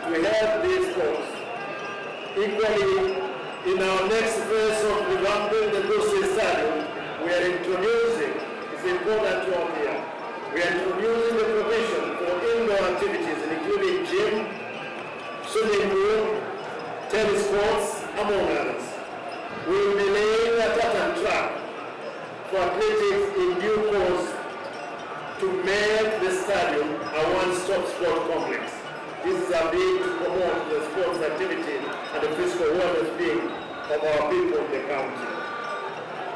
to help these sports. Equally, in our next phase of revamping the Gusii Stadium, we are introducing, it's important to note here, we are introducing the provision for indoor activities including gym, swimming pool, tennis courts, among others. We will be laying a tartan track for athletics in due course to make the stadium a one-stop sport complex. This is a bid to promote the sports activity and the physical well-being of our people in the county.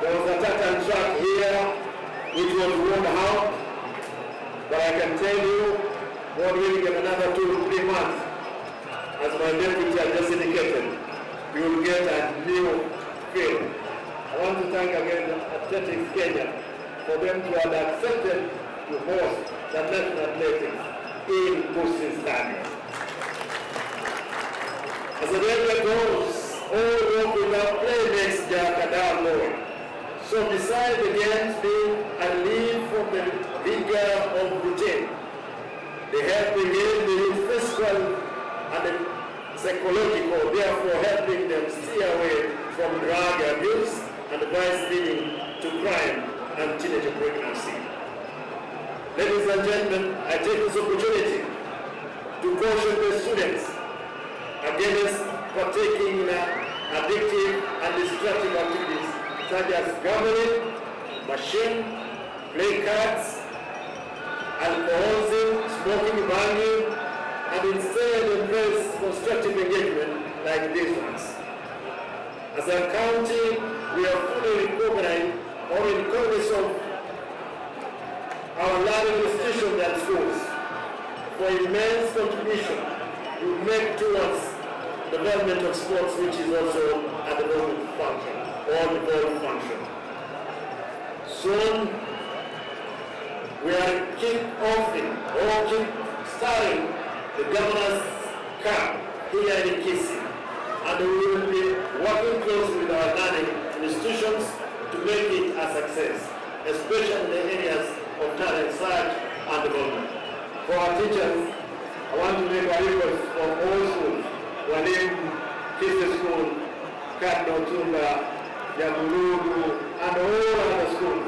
There was a tartan track here which was worn out, but I can tell you, God willing, in another 2 to 3 months, as my deputy has just indicated, you will get a new field. I want to thank again Athletics Kenya for them to have accepted to host the national athletics in Gusii Stadium. As the regular goes, all work without play makes Jakadar Lord. So besides the games being a relief from the vigor of routine, they help regain the physical and the psychological, therefore helping them steer away from drug abuse and vice leading to crime and teenage pregnancy. Ladies and gentlemen, I take this opportunity to caution the students against partaking in addictive and destructive activities such as gambling, machine, play cards, alcoholism, smoking, banging, and instead embrace constructive engagement like these ones. As a county, we are fully recognized or in cognizance of our learning institutions and schools for immense contribution you make towards the development of sports, which is also a development function or development function. Soon, we are starting the Governor's Cup here in Kisii, and we will be working closely with our learning institutions to make it a success, especially in the areas of talent search and development. For our teachers, I want to make a request for all schools, Walimu, Kisii School, Cardinal Tumba, Jamulugu, and all other schools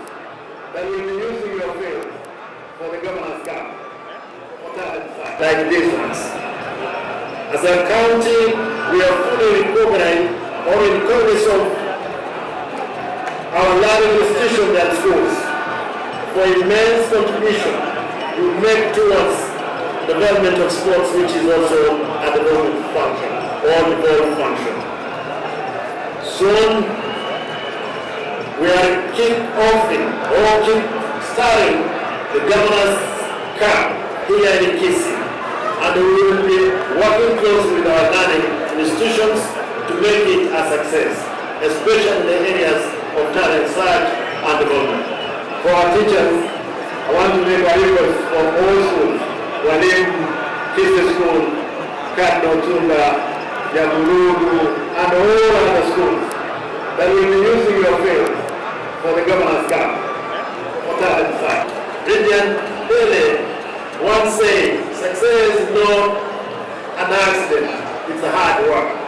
that will be using your field for the Governor's Cup, for talent search, like these ones. As a county, we are fully recognized or in cognizance of our learning institutions and schools for immense contribution you make towards the development of sports, which is also a development function or development function. Soon, we are starting the Governor's Cup here in Kisii, and we will be working closely with our learning institutions to make it a success, especially in the areas of talent search and development. For our teachers, I want to make a request for all schools, Walimu, Kisii School, Cardinal Tumba, Jamulugu, and all other schools that will be using your field for the Governor's Cup, for talent search. Brilliant Pele once said, success is not an accident, it's a hard work.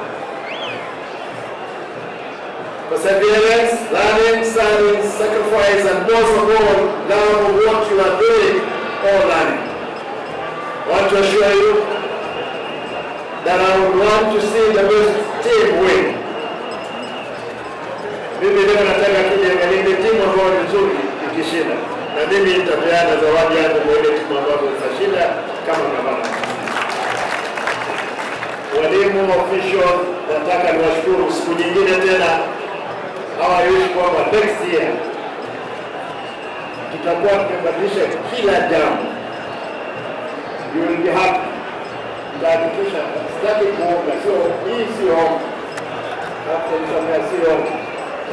Perseverance, learning, studying, sacrifice, and most of all, love of what you are doing or learning. I want to assure you that I would want to see the best team win. Mimi leo nataka tujiangalie timu ambayo ni nzuri ikishinda. Na mimi nitapeana zawadi yangu kwa ile timu ambayo itashinda kama Gavana. Walimu official, nataka niwashukuru siku nyingine tena. Hawa yushi kwamba next year tutakuwa tumebadilisha kila jambo. You will be happy. Tutahakikisha sitaki kuomba, sio hii sio hapo nisomea sio